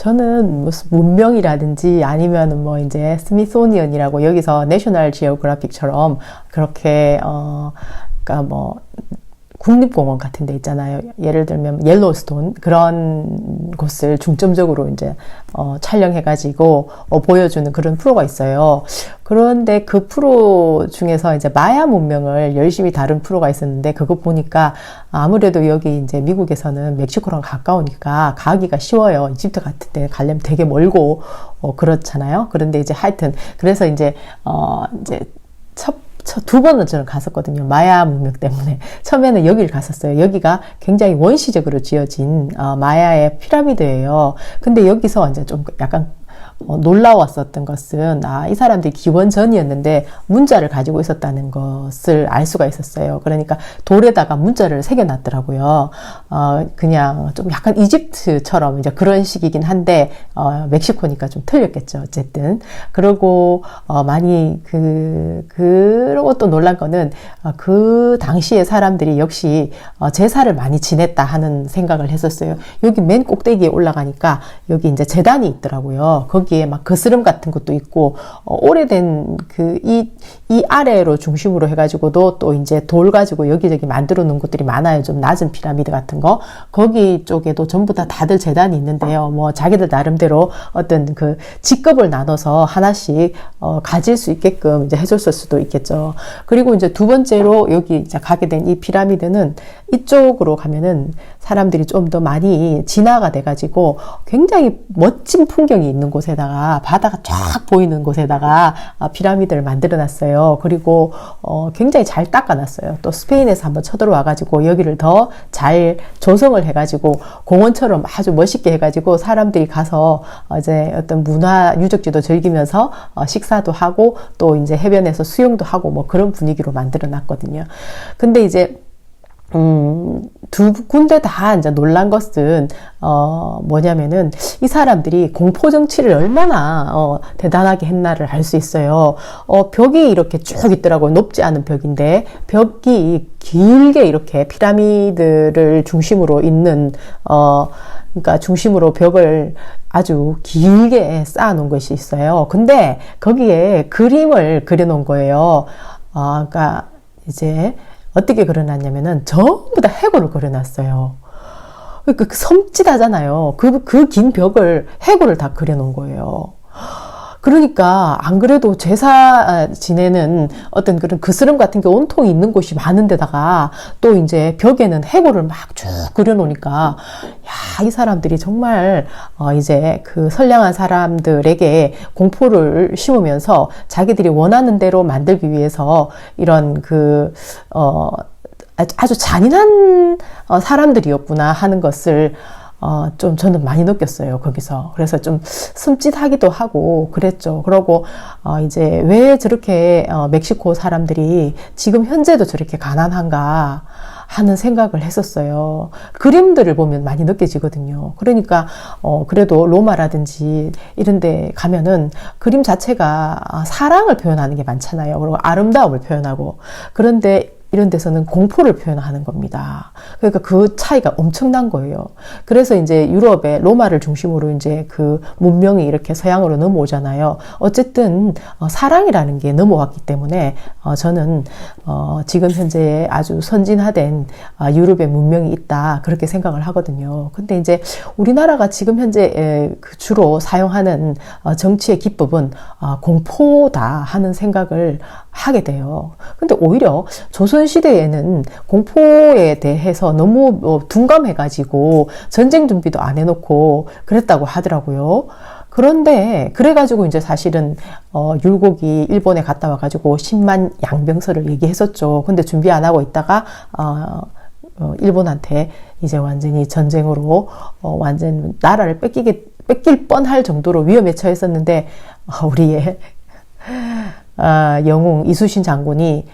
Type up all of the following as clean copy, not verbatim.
저는 무슨 문명이라든지 아니면은 뭐 이제 스미소니언이라고 여기서 내셔널 지오그래픽처럼 그렇게 그러니까 뭐 국립공원 같은 데 있잖아요. 예를 들면 옐로스톤 그런 곳을 중점적으로 이제 촬영해가지고 보여주는 그런 프로가 있어요. 그런데 그 프로 중에서 이제 마야 문명을 열심히 다룬 프로가 있었는데 그거 보니까 아무래도 여기 이제 미국에서는 멕시코랑 가까우니까 가기가 쉬워요. 이집트 같은 데 가려면 되게 멀고 그렇잖아요. 그런데 이제 하여튼 그래서 이제 두 번은 저는 갔었거든요. 마야 문명 때문에. 처음에는 여기를 갔었어요. 여기가 굉장히 원시적으로 지어진 마야의 피라미드예요. 근데 여기서 이제 좀 약간 놀라웠었던 것은 이 사람들이 기원전이었는데 문자를 가지고 있었다는 것을 알 수가 있었어요. 그러니까 돌에다가 문자를 새겨놨더라고요. 그냥 좀 약간 이집트처럼 이제 그런 식이긴 한데 멕시코니까 좀 틀렸겠죠. 어쨌든 그리고 많이 그러고 또 놀란 거는 그 당시에 사람들이 역시 제사를 많이 지냈다 하는 생각을 했었어요. 여기 맨 꼭대기에 올라가니까 여기 이제 제단이 있더라고요. 거기에 막 거스름 같은 것도 있고 오래된 이 아래로 중심으로 해가지고도 또 이제 돌 가지고 여기저기 만들어 놓은 것들이 많아요. 좀 낮은 피라미드 같은 거 거기 쪽에도 전부 다들 제단이 있는데요. 뭐 자기들 나름대로 어떤 그 직급을 나눠서 하나씩 가질 수 있게끔 이제 해줬을 수도 있겠죠. 그리고 이제 두 번째로 여기 이제 가게 된 이 피라미드는 이쪽으로 가면은 사람들이 좀 더 많이 진화가 돼가지고 굉장히 멋진 풍경이 있는 곳에다가 바다가 쫙 보이는 곳에다가 피라미드를 만들어 놨어요. 그리고 굉장히 잘 닦아놨어요. 또 스페인에서 한번 쳐들어와가지고 여기를 더 잘 조성을 해가지고 공원처럼 아주 멋있게 해가지고 사람들이 가서 이제 어떤 문화 유적지도 즐기면서 식사도 하고 또 이제 해변에서 수영도 하고 뭐 그런 분위기로 만들어 놨거든요. 근데 이제 두 군데 다 이제 놀란 것은, 뭐냐면은, 이 사람들이 공포정치를 얼마나, 대단하게 했나를 알 수 있어요. 벽이 이렇게 쭉 있더라고요. 높지 않은 벽인데, 벽이 길게 이렇게 피라미드를 중심으로 있는, 그러니까 중심으로 벽을 아주 길게 쌓아놓은 것이 있어요. 근데 거기에 그림을 그려놓은 거예요. 그러니까 이제, 어떻게 그려놨냐면은 전부 다 해골을 그려놨어요. 그러니까 섬찟하잖아요. 그 긴 벽을 해골을 다 그려놓은 거예요. 그러니까 안 그래도 제사 지내는 어떤 그런 그스름 같은 게 온통 있는 곳이 많은데다가 또 이제 벽에는 해골을 막 쭉 그려놓으니까 야, 이 사람들이 정말 이제 그 선량한 사람들에게 공포를 심으면서 자기들이 원하는 대로 만들기 위해서 이런 아주 잔인한 사람들이었구나 하는 것을 좀 저는 많이 느꼈어요, 거기서. 그래서 좀 숨짓하기도 하고 그랬죠. 그러고, 이제 왜 저렇게, 멕시코 사람들이 지금 현재도 저렇게 가난한가 하는 생각을 했었어요. 그림들을 보면 많이 느껴지거든요. 그러니까, 그래도 로마라든지 이런 데 가면은 그림 자체가 사랑을 표현하는 게 많잖아요. 그리고 아름다움을 표현하고. 그런데 이런 데서는 공포를 표현하는 겁니다. 그러니까 그 차이가 엄청난 거예요. 그래서 이제 유럽의 로마를 중심으로 이제 그 문명이 이렇게 서양으로 넘어오잖아요. 어쨌든 사랑이라는 게 넘어왔기 때문에 저는 지금 현재 아주 선진화된 유럽의 문명이 있다 그렇게 생각을 하거든요. 근데 이제 우리나라가 지금 현재 주로 사용하는 정치의 기법은 공포다 하는 생각을 하게 돼요. 근데 오히려 조선시대에는 공포에 대해서 너무 둔감해가지고 전쟁 준비도 안 해놓고 그랬다고 하더라고요. 그런데 그래가지고 이제 사실은 율곡이 일본에 갔다 와가지고 10만 양병설을 얘기했었죠. 근데 준비 안 하고 있다가 일본한테 이제 완전히 전쟁으로 완전 나라를 뺏길 뻔할 정도로 위험에 처했었는데 우리의 영웅 이순신 장군이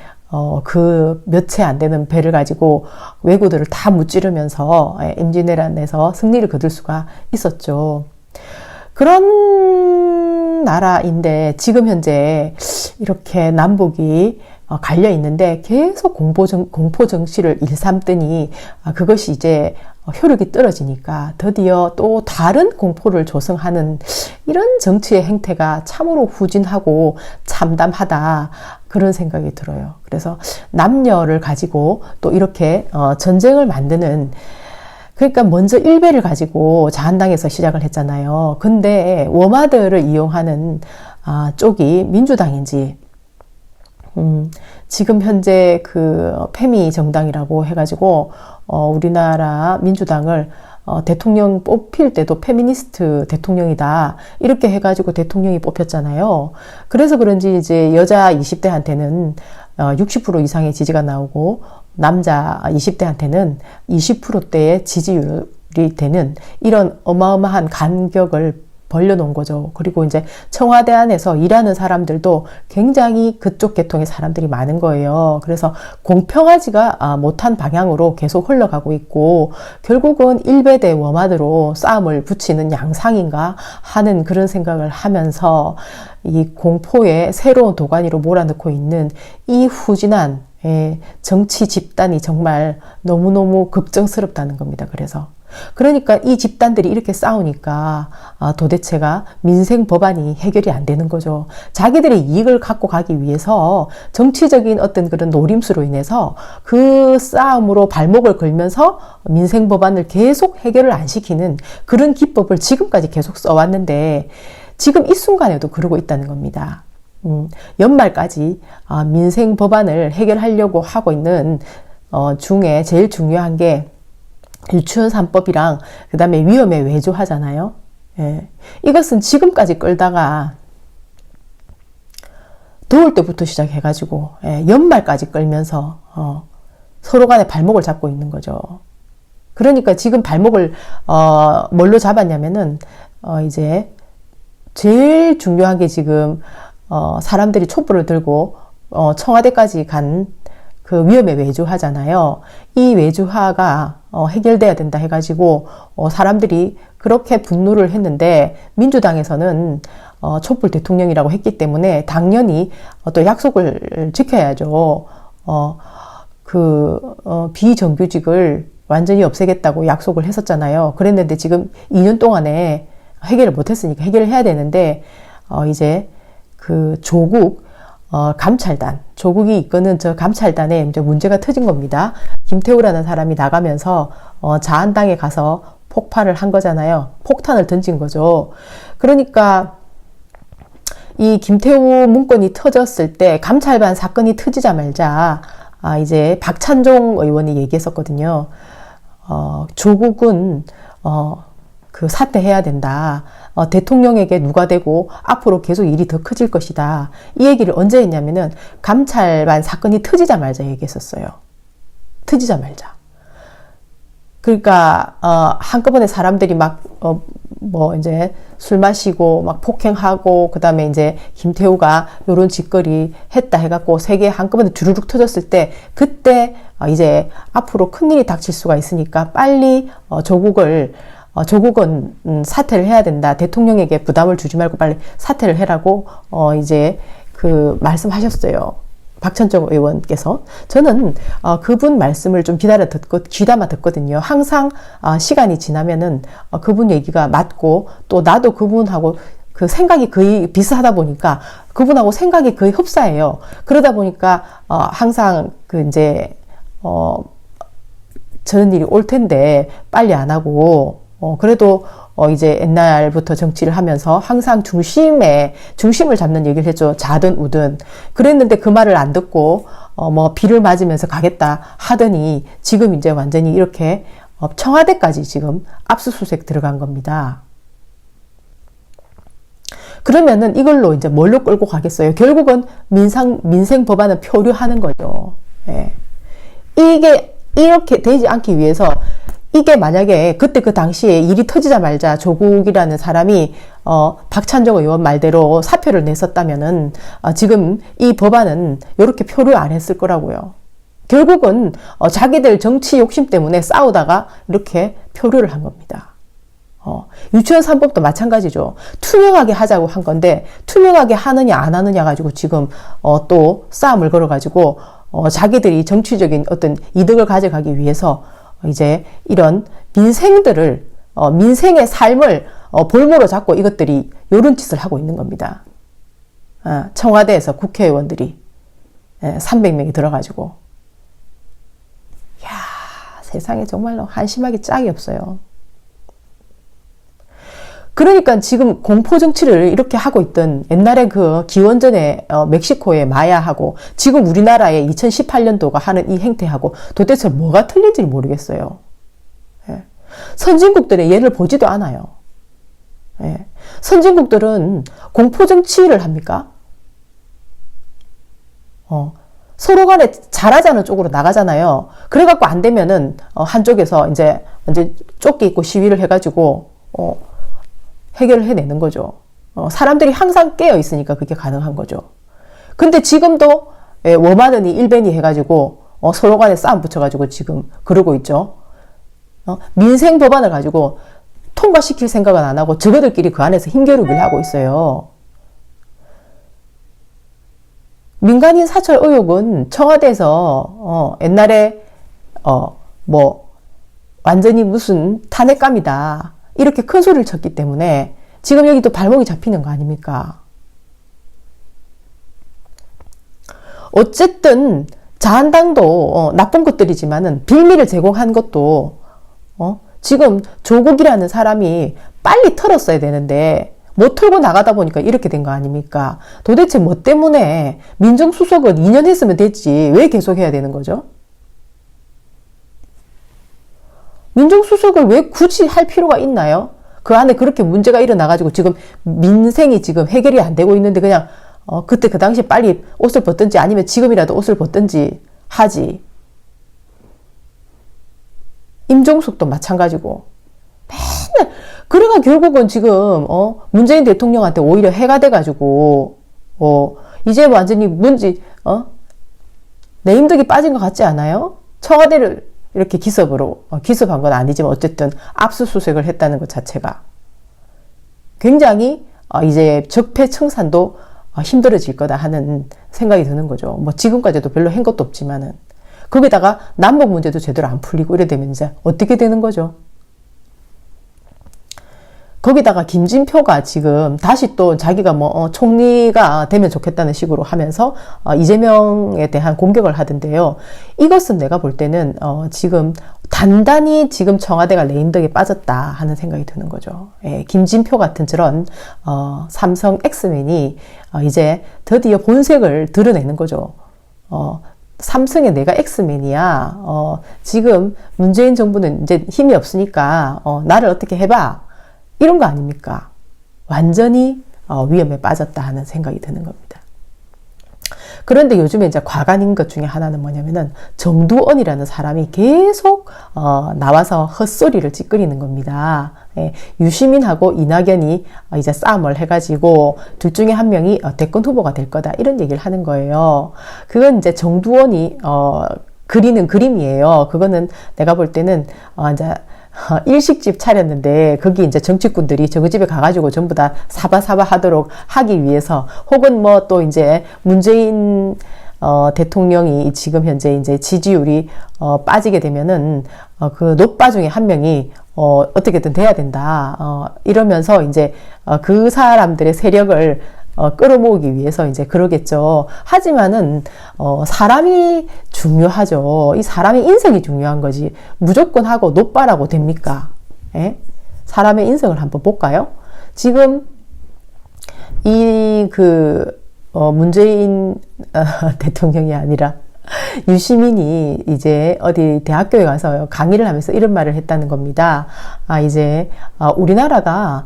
그 몇 채 안 되는 배를 가지고 왜구들을 다 무찌르면서 임진왜란에서 승리를 거둘 수가 있었죠. 그런 나라인데 지금 현재 이렇게 남북이 갈려 있는데 계속 공포 정치를 일삼더니 그것이 이제 효력이 떨어지니까 드디어 또 다른 공포를 조성하는 이런 정치의 행태가 참으로 후진하고 참담하다, 그런 생각이 들어요. 그래서 남녀를 가지고 또 이렇게 전쟁을 만드는, 그러니까 먼저 일베를 가지고 자한당에서 시작을 했잖아요. 근데 워마드를 이용하는 쪽이 민주당인지, 지금 현재 그 페미 정당이라고 해가지고 우리나라 민주당을 대통령 뽑힐 때도 페미니스트 대통령이다 이렇게 해가지고 대통령이 뽑혔잖아요. 그래서 그런지 이제 여자 20대한테는 60% 이상의 지지가 나오고 남자 20대한테는 20%대의 지지율이 되는 이런 어마어마한 간격을 벌려놓은 거죠. 그리고 이제 청와대 안에서 일하는 사람들도 굉장히 그쪽 계통의 사람들이 많은 거예요. 그래서 공평하지가 못한 방향으로 계속 흘러가고 있고, 결국은 일베 대 워마드로 싸움을 붙이는 양상인가 하는 그런 생각을 하면서 이 공포의 새로운 도가니로 몰아넣고 있는 이 후진한 정치 집단이 정말 너무너무 급정스럽다는 겁니다. 그러니까 이 집단들이 이렇게 싸우니까 도대체가 민생 법안이 해결이 안 되는 거죠. 자기들의 이익을 갖고 가기 위해서 정치적인 어떤 그런 노림수로 인해서 그 싸움으로 발목을 걸면서 민생 법안을 계속 해결을 안 시키는 그런 기법을 지금까지 계속 써왔는데, 지금 이 순간에도 그러고 있다는 겁니다. 연말까지 민생 법안을 해결하려고 하고 있는 중에 제일 중요한 게 유치원 3법이랑 그 다음에 위험에 외조하잖아요. 예. 이것은 지금까지 끌다가 더울 때부터 시작해가지고 연말까지 끌면서 서로 간에 발목을 잡고 있는 거죠. 그러니까 지금 발목을 뭘로 잡았냐면은 이제 제일 중요한 게 지금 사람들이 촛불을 들고 청와대까지 간 그 위험에 외주하잖아요. 이 외주화가 해결돼야 된다 해가지고 사람들이 그렇게 분노를 했는데, 민주당에서는 촛불 대통령이라고 했기 때문에 당연히 또 약속을 지켜야죠. 비정규직을 완전히 없애겠다고 약속을 했었잖아요. 그랬는데 지금 2년 동안에 해결을 못했으니까 해결을 해야 되는데, 이제 그 조국 감찰단, 조국이 이끄는 저 감찰단에 이제 문제가 터진 겁니다. 김태우라는 사람이 나가면서 자한당에 가서 폭발을 한 거잖아요. 폭탄을 던진 거죠. 그러니까 이 김태우 문건이 터졌을 때, 감찰반 사건이 터지자마자 이제 박찬종 의원이 얘기했었거든요. 조국은 그 사퇴해야 된다. 대통령에게 누가 되고 앞으로 계속 일이 더 커질 것이다. 이 얘기를 언제 했냐면은 감찰반 사건이 터지자마자 얘기했었어요. 터지자마자. 그러니까 한꺼번에 사람들이 막 이제 술 마시고 막 폭행하고, 그 다음에 이제 김태우가 요런 짓거리 했다 해갖고 세 개 한꺼번에 주르륵 터졌을 때, 그때 이제 앞으로 큰일이 닥칠 수가 있으니까 빨리 조국은 사퇴를 해야 된다. 대통령에게 부담을 주지 말고 빨리 사퇴를 해라고 이제 그 말씀하셨어요. 박찬종 의원께서. 저는 그분 말씀을 좀 귀담아 듣거든요. 항상 시간이 지나면은 그분 얘기가 맞고, 또 나도 그분하고 그 생각이 거의 비슷하다 보니까 그분하고 생각이 거의 흡사해요. 그러다 보니까 항상 그 이제 저런 일이 올 텐데 빨리 안 하고, 그래도 이제 옛날부터 정치를 하면서 항상 중심을 잡는 얘기를 했죠. 자든 우든. 그랬는데 그 말을 안 듣고 비를 맞으면서 가겠다 하더니 지금 이제 완전히 이렇게 청와대까지 지금 압수수색 들어간 겁니다. 그러면은 이걸로 이제 뭘로 끌고 가겠어요? 결국은 민생 법안을 표류하는 거죠. 예. 이게 이렇게 되지 않기 위해서, 이게 만약에 그때 그 당시에 일이 터지자마자 조국이라는 사람이 박찬종 의원 말대로 사표를 냈었다면은 지금 이 법안은 이렇게 표를 안 했을 거라고요. 결국은 자기들 정치 욕심 때문에 싸우다가 이렇게 표류를 한 겁니다. 유치원 3법도 마찬가지죠. 투명하게 하자고 한 건데 투명하게 하느냐 안 하느냐 가지고 지금 또 싸움을 걸어가지고 자기들이 정치적인 어떤 이득을 가져가기 위해서 이제 이런 민생들을 민생의 삶을 볼모로 잡고 이것들이 요런 짓을 하고 있는 겁니다. 청와대에서 국회의원들이 300명이 들어가지고 야 세상에 정말로 한심하기 짝이 없어요. 그러니까 지금 공포정치를 이렇게 하고 있던 옛날에 그 기원전에 멕시코의 마야하고 지금 우리나라의 2018년도가 하는 이 행태하고 도대체 뭐가 틀린지 모르겠어요. 예. 선진국들의 예를 보지도 않아요. 예. 선진국들은 공포정치를 합니까? 서로 간에 잘하자는 쪽으로 나가잖아요. 그래갖고 안 되면은 한쪽에서 이제 쫓기 있고 시위를 해가지고 해결을 해내는 거죠. 사람들이 항상 깨어 있으니까 그게 가능한 거죠. 근데 지금도 워마드니 일베니 해가지고 서로 간에 싸움 붙여가지고 지금 그러고 있죠. 민생 법안을 가지고 통과시킬 생각은 안 하고 저거들끼리 그 안에서 힘겨루기를 하고 있어요. 민간인 사찰 의혹은 청와대에서 옛날에 뭐 완전히 무슨 탄핵감이다 이렇게 큰 소리를 쳤기 때문에 지금 여기 또 발목이 잡히는 거 아닙니까? 어쨌든 자한당도 나쁜 것들이지만은 빌미를 제공한 것도 지금 조국이라는 사람이 빨리 털었어야 되는데 못 털고 나가다 보니까 이렇게 된 거 아닙니까? 도대체 뭐 때문에 민정수석은 2년 했으면 됐지 왜 계속 해야 되는 거죠? 민정수석을 왜 굳이 할 필요가 있나요? 그 안에 그렇게 문제가 일어나가지고 지금 민생이 지금 해결이 안 되고 있는데 그냥 그때 그 당시 빨리 옷을 벗든지 아니면 지금이라도 옷을 벗든지 하지. 임종숙도 마찬가지고 맨날 그래가 결국은 지금 문재인 대통령한테 오히려 해가 돼가지고 이제 완전히 뭔지 내임덕이 빠진 것 같지 않아요? 청와대를 이렇게 기습한 건 아니지만 어쨌든 압수수색을 했다는 것 자체가 굉장히 이제 적폐청산도 힘들어질 거다 하는 생각이 드는 거죠. 뭐 지금까지도 별로 한 것도 없지만은 거기다가 남북 문제도 제대로 안 풀리고 이래 되면 이제 어떻게 되는 거죠? 거기다가 김진표가 지금 다시 또 자기가 뭐 총리가 되면 좋겠다는 식으로 하면서 이재명에 대한 공격을 하던데요. 이것은 내가 볼 때는 지금 단단히 지금 청와대가 레임덕에 빠졌다 하는 생각이 드는 거죠. 예, 김진표 같은 저런 삼성 엑스맨이 이제 드디어 본색을 드러내는 거죠. 삼성에 내가 엑스맨이야. 지금 문재인 정부는 이제 힘이 없으니까 나를 어떻게 해봐. 이런 거 아닙니까? 완전히 위험에 빠졌다 하는 생각이 드는 겁니다. 그런데 요즘에 이제 과간인 것 중에 하나는 뭐냐면은 정두원이라는 사람이 계속 나와서 헛소리를 찌끄리는 겁니다. 예, 유시민하고 이낙연이 이제 싸움을 해가지고 둘 중에 한 명이 대권 후보가 될 거다 이런 얘기를 하는 거예요. 그건 이제 정두원이 그리는 그림이에요. 그거는 내가 볼 때는 이제 일식집 차렸는데 거기 이제 정치꾼들이 저그 집에 가가지고 전부 다 사바사바 하도록 하기 위해서 혹은 뭐 또 이제 문재인 대통령이 지금 현재 이제 지지율이 빠지게 되면은 그 노빠 중에 한 명이 어떻게든 돼야 된다 이러면서 이제 그 사람들의 세력을 끌어모으기 위해서 이제 그러겠죠. 하지만은 사람이 중요하죠. 이 사람의 인성이 중요한 거지 무조건 하고 노빠라고 됩니까? 예? 사람의 인성을 한번 볼까요? 지금 이 문재인 대통령이 아니라 유시민이 이제 어디 대학교에 가서 강의를 하면서 이런 말을 했다는 겁니다. 이제 우리나라가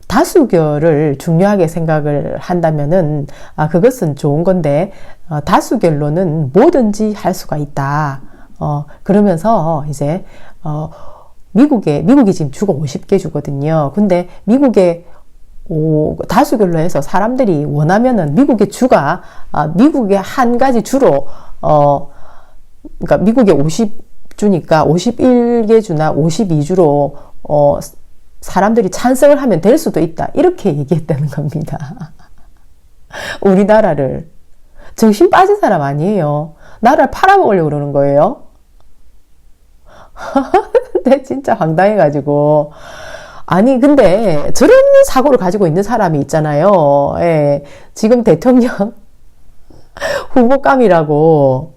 다수결을 중요하게 생각을 한다면은 그것은 좋은 건데 다수결로는 뭐든지 할 수가 있다. 그러면서 이제 미국이 지금 주가 50개 주거든요. 근데 미국의 다수결로 해서 사람들이 원하면은 미국의 주가 미국의 한 가지 주로 그러니까 미국의 50주니까 51개 주나 52주로 사람들이 찬성을 하면 될 수도 있다. 이렇게 얘기했다는 겁니다. 우리나라를. 정신 빠진 사람 아니에요. 나라를 팔아먹으려고 그러는 거예요. 근데 진짜 황당해가지고. 아니, 근데 저런 사고를 가지고 있는 사람이 있잖아요. 예, 지금 대통령 후보감이라고,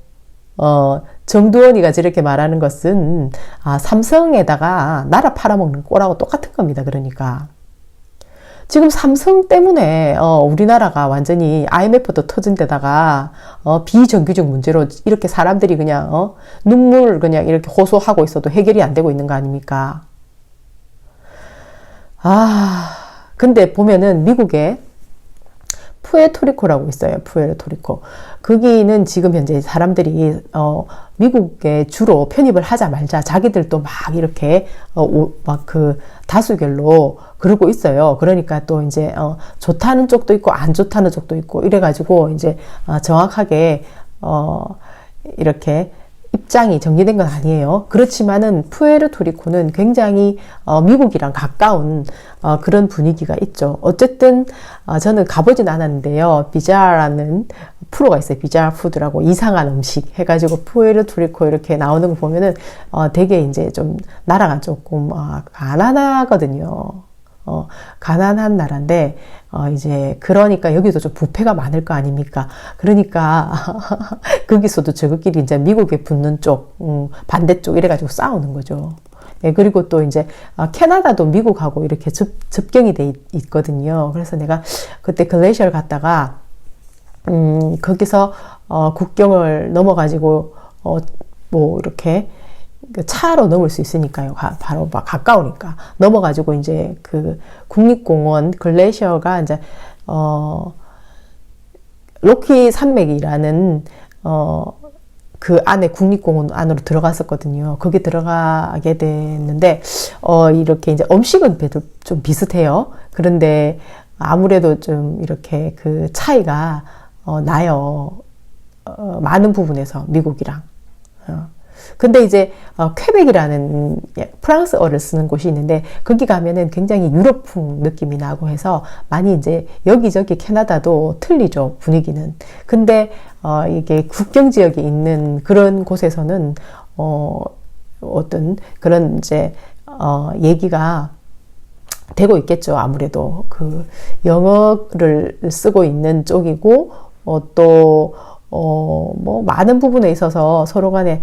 정두원이가 저렇게 말하는 것은, 삼성에다가 나라 팔아먹는 꼴하고 똑같은 겁니다. 그러니까. 지금 삼성 때문에, 우리나라가 완전히 IMF도 터진 데다가, 비정규직 문제로 이렇게 사람들이 그냥, 눈물 그냥 이렇게 호소하고 있어도 해결이 안 되고 있는 거 아닙니까? 근데 보면은 미국에 푸에르토리코라고 있어요. 푸에르토리코. 거기는 지금 현재 사람들이 미국에 주로 편입을 하자 말자 자기들도 막 이렇게 막 그 다수결로 그러고 있어요. 그러니까 또 이제 좋다는 쪽도 있고 안 좋다는 쪽도 있고 이래가지고 이제 정확하게 이렇게 입장이 정리된 건 아니에요. 그렇지만은 푸에르토리코는 굉장히 미국이랑 가까운 그런 분위기가 있죠. 어쨌든 저는 가보진 않았는데요. 비자라는 프로가 있어요. 비자 푸드라고 이상한 음식 해가지고 푸에르토리코 이렇게 나오는 거 보면은 되게 이제 좀 나라가 조금 가난하거든요. 가난한 나라인데, 이제, 그러니까 여기도 좀 부패가 많을 거 아닙니까? 그러니까, 거기서도 저것끼리 이제 미국에 붙는 쪽, 반대쪽 이래가지고 싸우는 거죠. 예, 그리고 또 이제, 캐나다도 미국하고 이렇게 접경이 돼 있거든요. 그래서 내가 그때 글레이셔를 갔다가, 거기서, 국경을 넘어가지고, 뭐, 이렇게, 차로 넘을 수 있으니까요. 바로 막 가까우니까. 넘어가지고 이제 그 국립공원 글레이셔가 이제, 로키 산맥이라는, 그 안에 국립공원 안으로 들어갔었거든요. 거기 들어가게 됐는데, 이렇게 이제 음식은 좀 비슷해요. 그런데 아무래도 좀 이렇게 그 차이가, 나요. 많은 부분에서 미국이랑. 근데 이제 퀘벡이라는 프랑스어를 쓰는 곳이 있는데 거기 가면은 굉장히 유럽풍 느낌이 나고 해서 많이 이제 여기저기 캐나다도 틀리죠, 분위기는. 근데 이게 국경 지역에 있는 그런 곳에서는 어떤 그런 이제 얘기가 되고 있겠죠. 아무래도 그 영어를 쓰고 있는 쪽이고 또 뭐 많은 부분에 있어서 서로 간에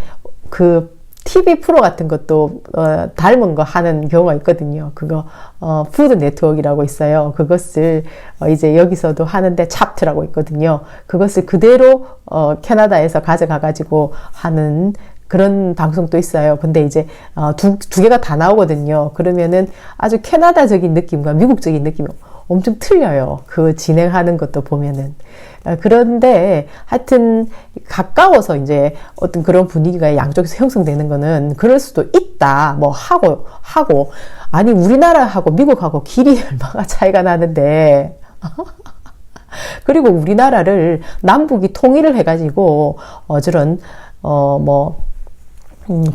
그 TV 프로 같은 것도 닮은 거 하는 경우가 있거든요. 그거 푸드 네트워크라고 있어요. 그것을 이제 여기서도 하는데 찹트라고 있거든요. 그것을 그대로 캐나다에서 가져가 가지고 하는 그런 방송도 있어요. 근데 이제 두 개가 다 나오거든요. 그러면은 아주 캐나다적인 느낌과 미국적인 느낌이 엄청 틀려요. 그 진행하는 것도 보면은. 그런데 하여튼 가까워서 이제 어떤 그런 분위기가 양쪽에서 형성되는 거는 그럴 수도 있다. 뭐 하고 아니 우리나라하고 미국하고 길이 얼마나 차이가 나는데 그리고 우리나라를 남북이 통일을 해가지고 저런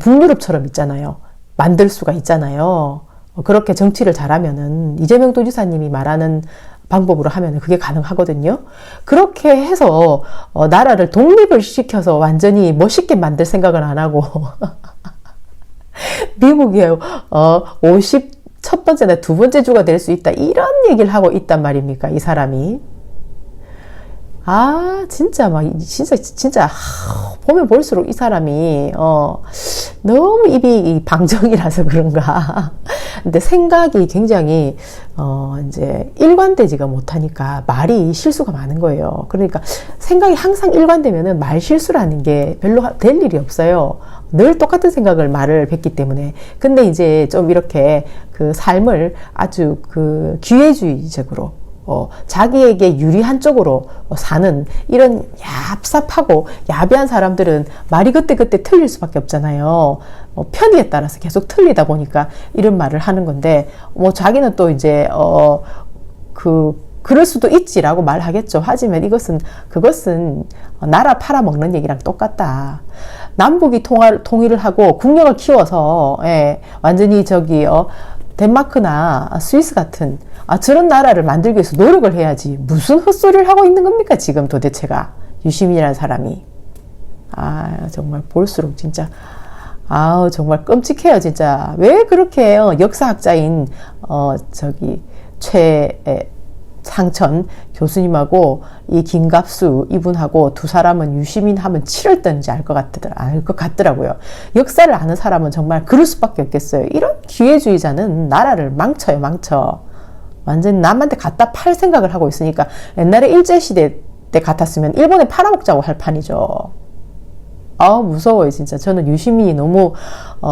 북유럽처럼 있잖아요. 만들 수가 있잖아요. 그렇게 정치를 잘하면은 이재명 도지사님이 말하는 방법으로 하면 그게 가능하거든요. 그렇게 해서 나라를 독립을 시켜서 완전히 멋있게 만들 생각을 안 하고 미국이 첫 번째나 두 번째 주가 될 수 있다 이런 얘기를 하고 있단 말입니까? 이 사람이. 진짜 보면 볼수록 이 사람이 너무 입이 방정이라서 그런가. 근데 생각이 굉장히 이제 일관되지가 못하니까 말이 실수가 많은 거예요. 그러니까 생각이 항상 일관되면은 말 실수라는 게 별로 될 일이 없어요. 늘 똑같은 생각을 말을 뱉기 때문에. 근데 이제 좀 이렇게 그 삶을 아주 그 기회주의적으로 자기에게 유리한 쪽으로 사는 이런 얍삽하고 야비한 사람들은 말이 그때그때 틀릴 수밖에 없잖아요. 편의에 따라서 계속 틀리다 보니까 이런 말을 하는 건데, 자기는 또 이제, 그럴 수도 있지라고 말하겠죠. 하지만 그것은 나라 팔아먹는 얘기랑 똑같다. 남북이 통일을 하고 국력을 키워서, 완전히 덴마크나 스위스 같은 저런 나라를 만들기 위해서 노력을 해야지 무슨 헛소리를 하고 있는 겁니까 지금 도대체가. 유시민이라는 사람이 정말 볼수록 진짜 정말 끔찍해요 진짜. 왜 그렇게 역사학자인 최상천 교수님하고 이 김갑수 이분하고 두 사람은 유시민 하면 치렀던지 알 것 같더라고요. 역사를 아는 사람은 정말 그럴 수밖에 없겠어요. 이런 기회주의자는 나라를 망쳐. 완전 남한테 갖다 팔 생각을 하고 있으니까 옛날에 일제시대 때 같았으면 일본에 팔아먹자고 할 판이죠. 무서워요 진짜. 저는 유시민이 너무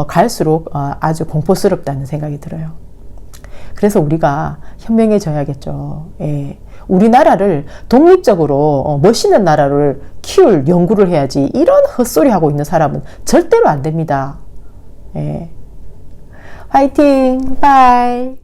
갈수록 아주 공포스럽다는 생각이 들어요. 그래서 우리가 현명해져야겠죠. 예. 우리나라를 독립적으로 멋있는 나라를 키울 연구를 해야지 이런 헛소리 하고 있는 사람은 절대로 안 됩니다. 예. 화이팅! 바이!